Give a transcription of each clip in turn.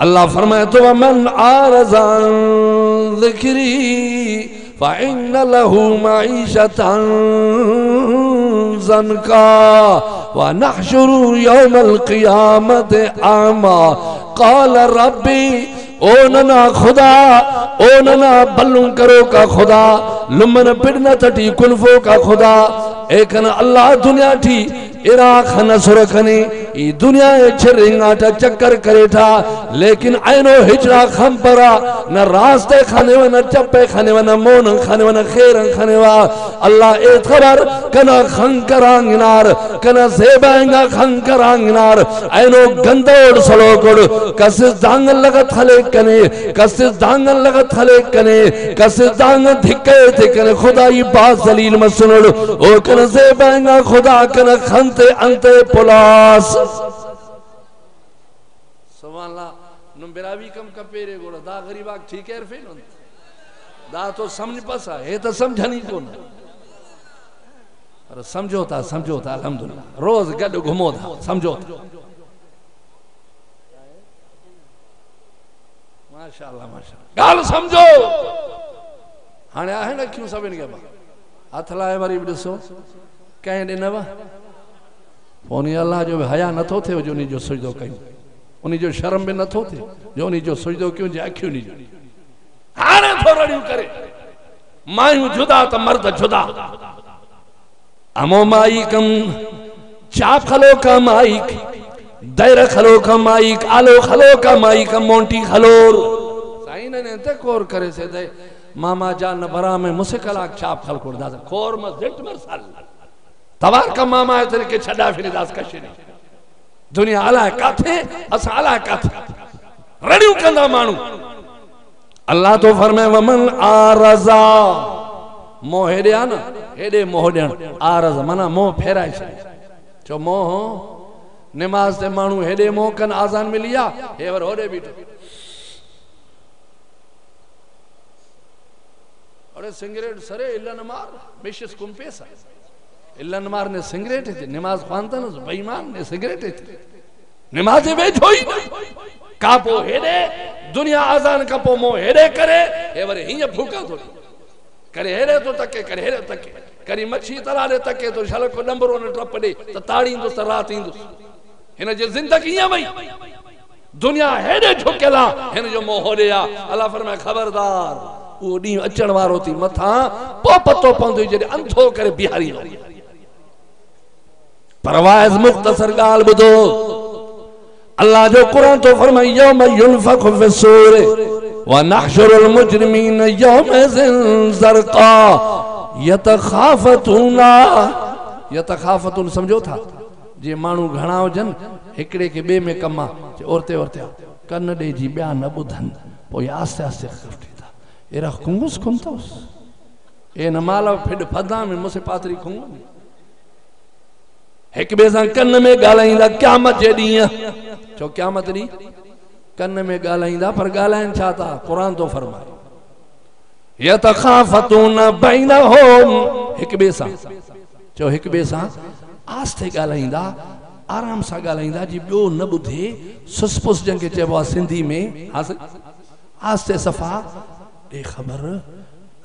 अल्लाह फरमाए तो वमन आरज़अन ज़िक्री फ़इन्न लहू मईशतन ज़नका व नहशुरु यौमल क़ियामत आमा क़ाल रब्बी ओ नना खुदा, ओ नना बल्लू करो का खुदा, लुमन पिड़ना तटी कुल्फो का खुदा, एक न अल्लाह दुनिया थी इराक नसर खने ई दुनिया छिरिंगाटा चक्कर करे था, लेकिन आइनो हिजरा खम परा न रास्ते खाने व न चप्पे खाने व न मोन खाने व न खैर खाने व अल्लाह ए खबर कना खंकरांगिनार कना सेबांगा खंकरांगिनार आइनो गंदोड़ सलोकोड़ कसिस दांगल लगत खले कने कसिस दांगल लगत खले कने कसिस दांगल धिक्के थे कने खुदा ये बात जलील मसनोड़ ओ कना सेबांगा खुदा कना खंते अंते पुलास सवाला नुबिरावी कम कपेरे गोड़ा दा गरीबा ठीक है फेल दा तो समझ पसा है तो समझनी को ना पर समझोता अल्हम्दुलिल्लाह रोज गड घुमो था समझोता माशाअल्लाह माशाअल्लाह गाल समझो हाने आहे ना क्यों सभिन के हाथ लाए वरी ॾिसो कहीं ॾिनव पोनी अल्लाह जो हया नथो थे जो उन जो सजदो कयूं उन जो शर्म भी नथो थे जो उन जो सजदो क्यों जे अखियूं नी जो हाने थोड़ियूं करे मायूं जुदा त मर्द जुदा अमो माई कम चाप खलो का माइक दैर खलो का माइक आलो खलो का माइक मोंटी खलोर साईं ने ते कोर करे से दे मामा जान बरा में मुसे कलाक चाप खल कोर दास खोर में जिट मर साल तवार का मामा है तेरे के छड़ा फिर दास कशे दुनिया अला काथे अस अला काथे रड़ियों कंदा मानू अल्लाह तो फरमाए वमन आरज़ा मोह हेडे आ ना हेडे मोह ॾियण आरज़ माना मोह फेराए छे चो मोह नमाज ते मानू हेडे मोह कन आजान मिली आ हेवर होडे बीठो अरे सिगरेट सरे इलन मार मिशिस कुम पेसा इलन मार ने सिगरेट थी नमाज खानता न बेईमान ने सिगरेट थी नमाज वेठो ही कापो हेडे दुनिया आजान कापो मो हेडे करे हेवर हिय फूका थोड़ी करे हेरे तो तके करे हेरे तके करी मच्छी तराले तके तो शल को नंबरो न ट्रप दे त ताड़ी इंदुस रात इंदुस हिन जे जिंदगी या वई दुनिया हेडे झुकेला हिन जो मोह होडे आ अल्लाह फरमाए खबरदार वो डी अचण वारो थी मथा पो पतो पवंदो जडे अंधो करे बिहारी परवाज़ मुख्तसर गाल बुधो अल्लाह जो कुरान तो फरमाए यौम युनफखु फिस्सूर व नहशुरुल मुजरिमीन यौमइज़िन ज़रक़ा यतखाफतून समझो था जे मानू घणा हुजन हिकड़े के बे में कमा औरते औरते कन दे जी ब्या न बुधन पो आस्ते आस्ते खफ्टीता एरा कुंगुस कुंतोस ए न माला फिड फदा में मुसे पातरी खुंग एक बे सां कन में गालाइंदा क़यामत जे ॾींहुं छो क़यामत ॾींहुं कन में गालाइंदा पर गालाइन छा था कुरान तो फरमाए यतखाफतून बैनहुम एक बे सां चो एक बे सां आस्ते गालाइंदा आराम सां गालाइंदा जी बियो न बुधे सुसपुस जंगे चेबो सिंधी में आस्ते सफा ए खबर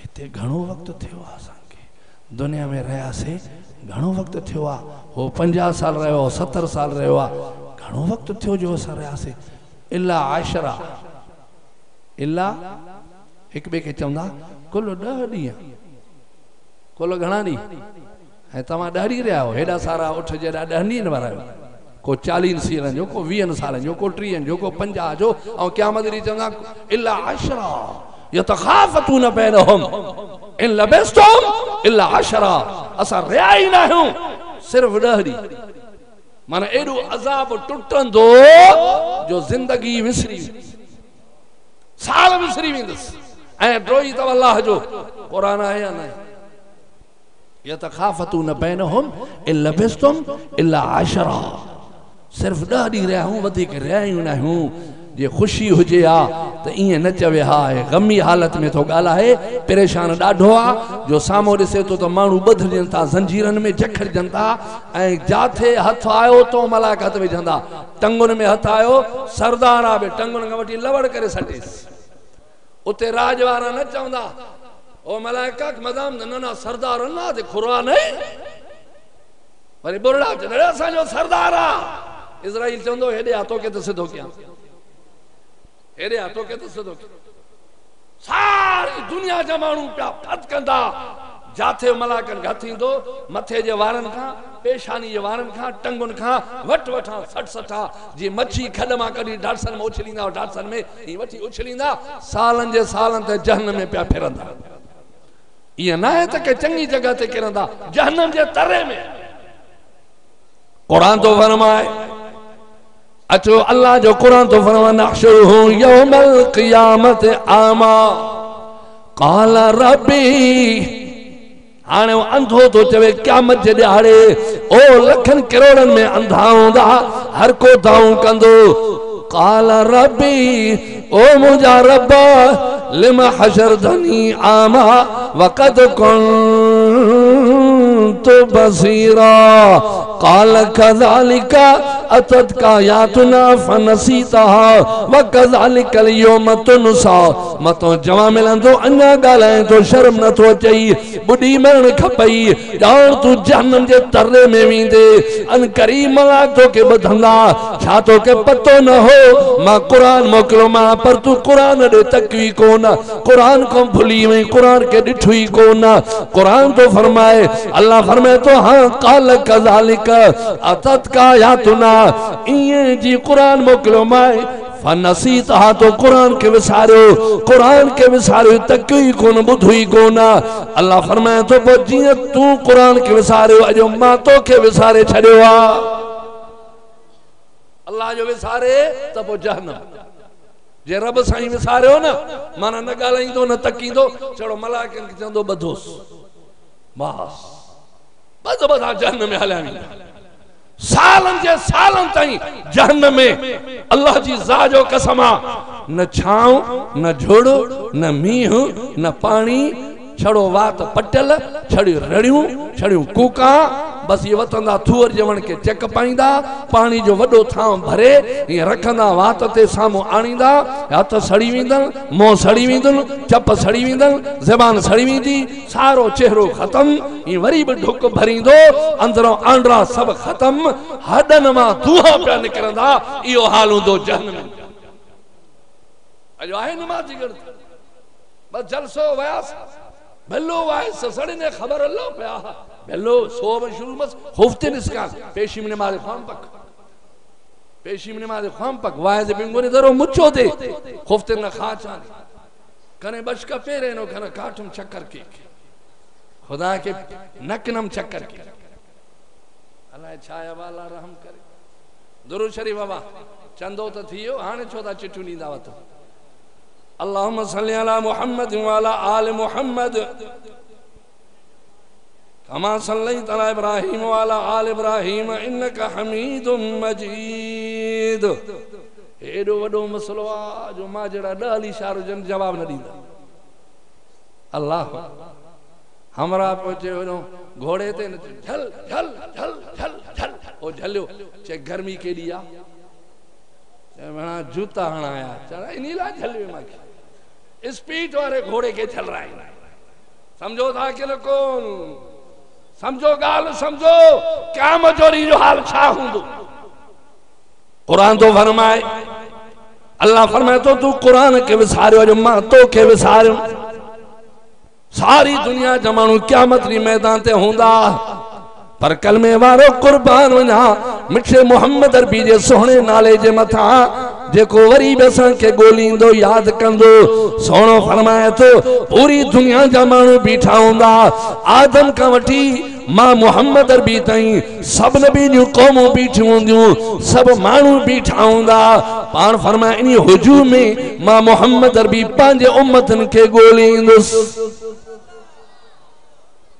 इते घणो वक्त थियो असां के दुनिया में रहया से घणो वक्त थियो आ हो 50 साल रहो 70 साल रहो आ घणो वक्त थियो जो असां रहया से इल्ला आशरा इल्ला एक बे के चंदा कुल 10 ॾींहं कुल घणा ॾींहं है तमा 10 ॾींहं रहा हो हेडा सारा उठ जेडा 10 ॾींहं वारा को 40 सालन जो को 20 सालन जो को 30 जो को 50 जो और क़यामत ॾींहुं चंदा इल्ला आशरा यतखाफतून बैनहुम इन लबस्तुम इल्ला आशरा असा रहा ही ना हूं सिर्फ 10 ॾींहं माना एडो अजाब टुटंदो जो जिंदगी विसरी साल विसरी वेंदस ए ड्रोई तो अल्लाह जो कुरान है या नहीं यतखाफतून बैनहुम इन लबस्तुम इल्ला आशरा सिर्फ 10 ॾींहं रहा हूं वधिक रहा ही ना हूं जे ख़ुशी हुजे आ त ईअं न चवे हा गमी हालत में थो ॻाल्हाए परेशान ॾाढो आ जो साम्हूं ॾिसे थो त माण्हू ॿधजनि था ज़ंजीरनि में जखड़जनि था ऐं जाथे हथ आयो तो मलाइक हथ विझंदा टंगुनि में हथ आयो सरदार आ बि टंगुनि खां वठी लवड़ करे सटेसि उते राज वारा न चवंदा ओ मलाइका मदाम न सरदार ना ते खुरा नहीं वरी बुरड़ा चवंदा असांजो सरदार आ इज़राइल चवंदो हेॾे आतो के त सिधो कयां हेॾे आतो के त सिधो कयां सारी दुनिया जा माण्हू पिया फटकंदा जाथे मलाइकनि खे हथ ईंदो मथे जे वारनि खां पेशानी जे वारनि खां टंगुनि खां वठ वठां सठ सठा जीअं मच्छी खॾ मां कढी ढाठसन में उछलींदा ढाठसन में हीअं वठी उछलींदा सालनि जे सालनि ते जहन्नम में पिया फिरंदा ईअं न आहे त के चङी जॻह ते किरंदा जहन्नम जे तरे में कुरान तो फरमाए अचो अल्लाह जो कुरान तो फरमाए नहशुरुहु यौमल क़ियामत आमा क़ाल रब्बी हाणे अंधो तो चवे क़यामत जे ॾियारे ओ लखन करोड़न में अंधा हूंदा हर को दाऊं कंदो क़ाल रब्बी ओ मुंहिंजा रब लिमा हशरतनी आमा वक़द कुन्तु बसीरा क़ाल कज़ालिका अततका यातुना फनसीतहा वकज़ालिकल यौम तुनसा मतो जवाब मिलंदो अञा ॻाल्हाए तो शर्म नथो अचई बुढ़ी मरण खपई ॼाण तू जहन्नम जे तरे में वेंदे अन करीम मलाक तो के ॿुधंदा छा तो के पतो न हो मां कुरान मोकिलियो मां पर तू कुरान ॾे तकवी कोन कुरान को भुली वई कुरान के ॾिठो ई कोन कुरान तो फरमाए अल्लाह फरमाए तो हाँ क़ाल कज़ालिका अततका यातुना इए जी कुरान मोकिलियो माए फनसीत हा तो कुरान के विसारियो तकियो ई कोन ॿुधो ई कोन अल्लाह फरमाए तो पोइ जीअं तूं कुरान के विसारियो अॼु मां तोखे विसारे छॾियो आ अल्लाह जो विसारे त पोइ जहन्नम जे रब साईं विसारियो न माना न ॻाल्हाईंदो न तकींदो चढ़ो मलाइकनि खे चवंदो ॿधोसि बस बधा जहन्नम में हलिया वेंदा सालन जे सालन ताईं जहन्नम में अल्लाह जी ज़ात जो कसम न छांव न झुड़ न मींहुं न पानी छड़ो वात पटल छड़ियूं रड़ियूं छड़ियूं कूका बस ये वतंदा थूअर जवण के चक पाईंदा पानी जो वडो थां भरे ये रखंदा वात ते सामो आणींदा हथ सड़ी वेंदन मुंह सड़ी वेंदन चप सड़ी वेंदन ज़बान सड़ी वेंदी सारो चेहरो खत्म ये वरी भी ढुक भरींदो अंदरों आंडरा सब खत्म हडन मां दूहा पिया निकरंदा इहो हाल हूंदो जहन्नम में अॼु आहे नमाज़ी गण बस जलसो वयास बेलो वाइस सड़ी ने खबर अल्लाह पिया बेलो सो में शुरू मस खुफ्ते निस्कान पेशी में नमाज खाम पक वाइस बिंगोने दरो मुच्छो दे खुफ्ते न खाचान कने बशका पेरे नो कने काठम चक्कर के खुदा के नकनम चक्कर के अल्लाह छाया वाला रहम करे दुरूद शरीफ बाबा चंदो तो थियो हाने छोदा चिट्ठू नींदा वतो अल्लाहुम्मा सल्ली अला मुहम्मद व अला आल मुहम्मद कमा सल्लैत अला इब्राहीम व अला आल इब्राहीम इन्नका हमीदुम मजीद एडो वडो मसलो आ जो मां जड़ा 10 इशारो जन जवाब न दींदा अल्लाह हमरा पहुंचे वनो घोड़े ते झल झल झल झल झल ओ झलियो चे गर्मी केडी आ बना जूता हणाया चला नीला झलवे माके स्पीड वाले घोड़े के चल रहा है समझो था कि कौन समझो गाल समझो क्या मजोरी जो हाल छा हुंदो कुरान तो फरमाए अल्लाह फरमाए तो तू कुरान के विसारियो जो मां तो के विसारियो सारी दुनिया जमानू क़यामत री मैदान ते हुंदा पर कलमे वारो कुर्बान वना मिठे मोहम्मद अरबी जे सोहणे नाले जे मथा जेको वरी बसन के गोलींदो याद कंदो सोनो फरमाए तो पूरी दुनिया जा मानू बीठा हुंदा आदम का वठी मां मोहम्मद अरबी ताई सब नबी नु कौमों बीठी हुंदियूं सब मानू बीठा हुंदा पान फरमाए इन हुजूम में मां मोहम्मद अरबी पांजे उम्मतन के गोलींदुस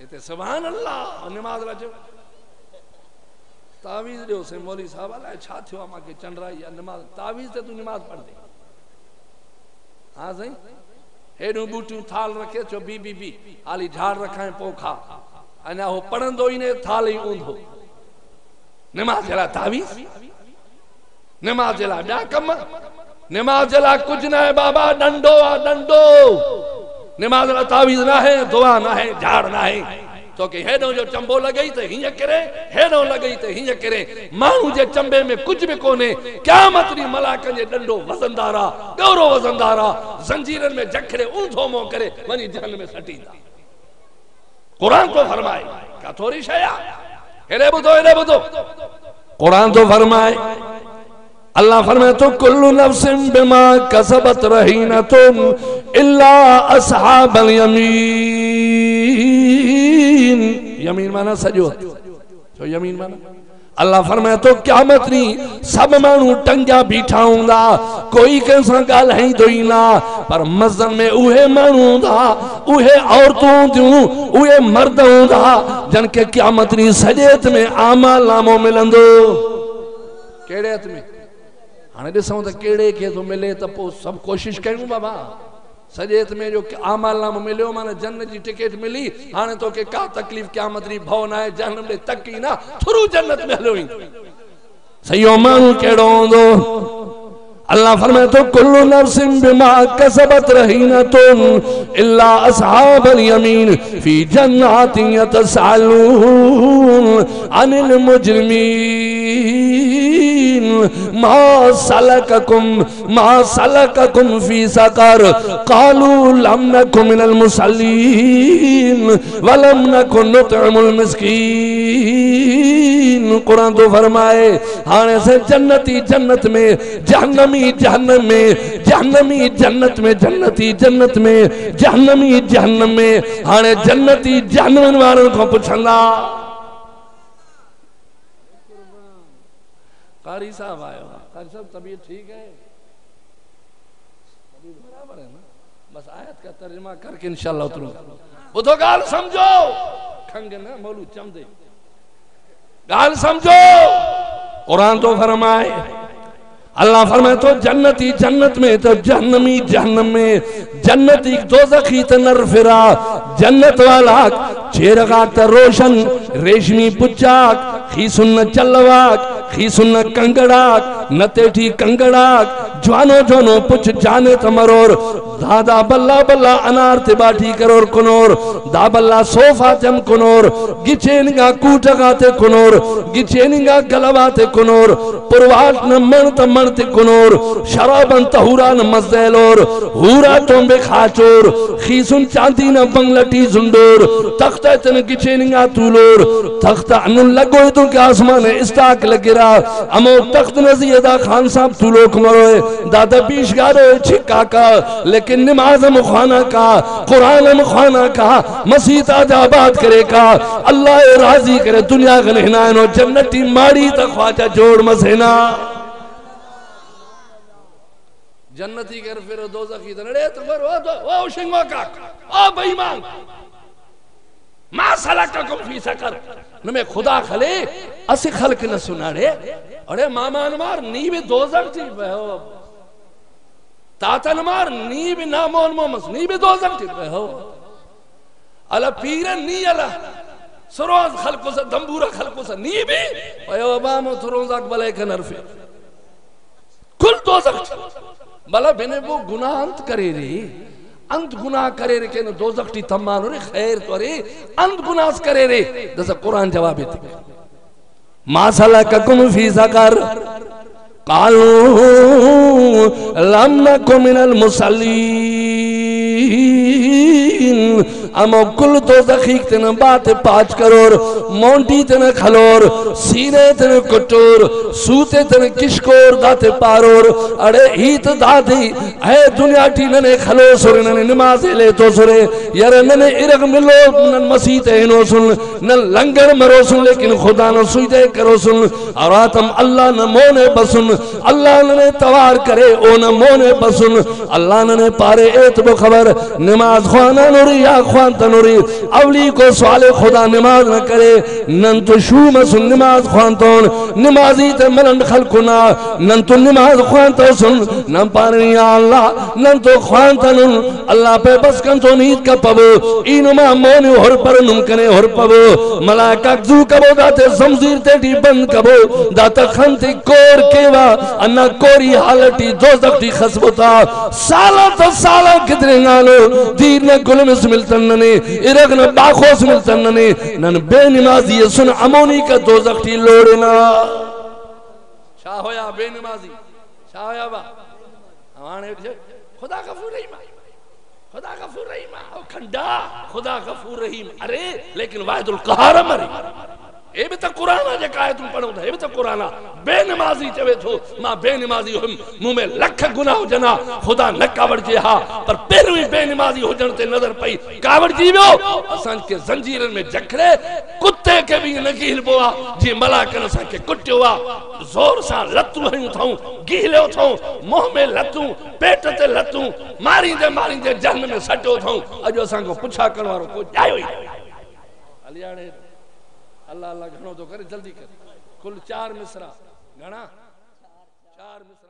एते सुभान अल्लाह नमाज लाजो तावीज़ दो से मौलवी साहब अल्लाह छा थियो माके चंडराई या नमाज तावीज़ ते तू नमाज पढ़ दे हाँ सही हेॾूं बूटियूं थाल रखे छो बी हाली झाड़ रखाए पो खा अञा हो पढ़ंदो ही ने थाल ही ऊंधो नमाज जे लाइ तावीज़ नमाज जे लाइ ॿिया कम नमाज जे लाइ कुझु न आहे बाबा डंडो आहे डंडो नमाज लाइ तावीज़ न आहे दुआ न आहे झाड़ न आहे तो के हेॾो जो चंबो लॻई त हीअं करे हेॾो लॻई त हीअं करे माण्हू जे चंबे में कुझु बि कोन्हे क़यामत ॾींहुं मलाकनि जे डंडो वज़नदार आहे ॻौरो वज़नदार आहे ज़ंजीरनि में जखड़े ऊंधो मुंहुं करे वञी जहन में सटींदा कुरान तो फरमाए का थोरी शइ आहे हेॾे ॿुधो कुरान तो फरमाए अल्लाह फरमाए तो कुल्लु नफ्सिन बिमा कसबत रहीनतुन इल्ला अस्हाबल यमीन यमीन माना सजो तो यमीन माना अल्लाह फरमाए तो क़यामत नी सब मानू टंगा बीठा हुंदा कोई कंसा ॻाल्हाईंदो ई ना पर मस्जिद में उहे मानू हुंदा उहे औरतूं हूंदियूं उहे मर्द हुंदा जन के क़यामत नी सजेत में आमाल नामो मिलंदो केड़े हथ में हाँ ॾिसूं त कहिड़े खे थो मिले त पोइ सभु कोशिशि कयूं बाबा सजेत में जो आमाल नामो मिलियो माना जन्नत जी टिकट मिली हाणे तोखे का तकलीफ़ क़यामत ॾींहुं भउ न आहे जहन्नम ॾे तक ई न थ्रू जन्नत में हलियो ईंदो सही माण्हू कहिड़ो हूंदो अल्लाह फरमाए तो कुल्लु नफ्सिन बिमा कसबत रहीनतुन इल्ला अस्हाबल यमीन फी जन्नातिन यतसालून अनिल मुजरिमीन मा सलककुम फी सकर कालू लम नकु मिनल मुसल्लीन वलम नकु नुतइमुल मिस्कीन कुरान तो फरमाए हाणे से जन्नती जन्नत में जहन्नमी जहन्नम में जहन्नमी जन्नत में जन्नती जन्नत में जहन्नमी जहन्नम में हाणे जन्नती जहन्नम वारन को पुछंदा कारी साहब आयो कारी साहब तबीयत ठीक है तबीयत बराबर है ना बस आयत का तर्जुमा करके इंशाल्लाह उतरूंगा बुधो गाल समझो खंग ना मौलू चमदे गाल समझो कुरान तो फरमाए अल्लाह फरमाए तो जन्नती जन्नत में तो जहन्नमी जहन्नम में जन्नती दोज़खी त नरफिरा जन्नत वाला चेहरा त रोशन रेशमी पुचाक खीसुन चलवाक खीसुन कंगड़ाक नतेठी कंगड़ाक जवानो जोनो पुछ जाने तमरोर दादा बल्ला बल्ला अनार ते बाठी करोर कुनोर दा बल्ला सोफा जम कुनोर गिचेनिगा कूटगा ते कुनोर गिचेनिगा गलवा ते कुनोर पुरवाट न मन त मन ते कुनोर शराबन तहुरा न मज़ेलोर हूरा तोंबे खाचोर खीसुन चांदी न बंगलटी जुंडोर तख्ता तन गिचेनिगा तूलोर तख्ता अन लगो तो के आसमान इस्ताक लगिरा अमो तख्त नज़ियदा खान साहब तूलो कुमरोए दादा पीशगारो छिकाका लेकिन नमाज मुखाना का कुरान मुखाना का मसीत आजाबाद करे का अल्लाह राजी करे दुनिया के नहनानो जन्नती माड़ी तक ख्वाजा जोड़ मसेना जन्नती कर फिर दोज़खी तनड़े तो फिर वो शिंगो का ओ बेईमान मा सलककुम फी सकर नमे खुदा खले असि खल्क न सुनाड़े अरे मामान मार नी भी दोज़ख थी बहो तातन मार नी भी नामोन मोमस नी भी दोज़ख थी बहो अला पीरन नी अला सरोज खल्को से दंबूरा खल्को से नी भी बहो बामो थरोज़क भले के नरफे कुल दोज़ख भला बिने वो गुनाह अंत करे रे अंत गुनाह करे रे के न दोज़ख टी तमानो रे खैर तो रे अंत गुनाह करे रे जैसा कुरान जवाब देते मा सलककुम फी सकर कालू लम नकु मिनल मुसल्लीन अमो कुल तो दखीक तेन बात 5 करोड़ मोंटी तेन खलोर सीने तेन कुटोर सूते तेन किशकोर दाते पारोर अरे हीत दादी है दुनिया टी नने खलो सुर नने नमाज ले तो सुरे यार नने इरग मिलो नन मसीत है सुन न लंगर मरो सुन लेकिन खुदा न सुइदे करो सुन और आतम अल्लाह न मोने बसुन अल्लाह ने तवार करे ओ न मोने बसुन अल्लाह ने पारे एत बो खबर नमाज ख्वाना नुरिया खुआन तनुरी अवली को सवाल खुदा नमाज न करे नन तो शूम सुन नमाज खुआन तो नमाजी ते मलन खलकुना नन तो नमाज खुआन तो सुन न पानी या अल्लाह नन तो खुआन तनुन अल्लाह पे बस कन तो नीत का पबो इनुमा मोने हर पर नुमकने हर पबो मलाइका जू कबो दाते जमजीर ते डी बंद कबो दाता खंती कोर केवा अन्ना कोरी हालती दोज़ख दी खसबता साला तो साला कितने नालो दीर ने गुल में मिलतन नने इरग ने बाखोस मिलतन नने नन बेनमाजी सुन अमोनी का दोज़ख दी लोड़ना शाह होया बेनमाजी शाह होया बा हमारे खुदा गफूर रहीम खुदा गफूर रहीम खंडा खुदा गफूर रहीम अरे लेकिन वाहिदुल क़हार मरी ये भी तो कुरान है जका तुम पढ़ो था ये भी तो कुरान बेनमाजी चवे थो मां बेनमाजी हुम मुंह में लख गुनाह जना खुदा न कावड़ जे हा पर पहिरवी बेनमाजी होजण ते नजर पई कावड़ जी वियो असन के जंजीरन में जखड़े कुत्ते के भी न गिलबो आ जी मलाकन असन के कुटियो आ जोर सा लतू हयूं थऊ गिलो थऊ मुंह में लतू पेट ते लतू मारींदे जहन में सटो थऊ अजो असन को पुछा करण वारो को जायो अलियाणे अल्लाह अल्लाह घणो तो करे जल्दी कर कुल 4 मिसरा घणा 4 मिसरा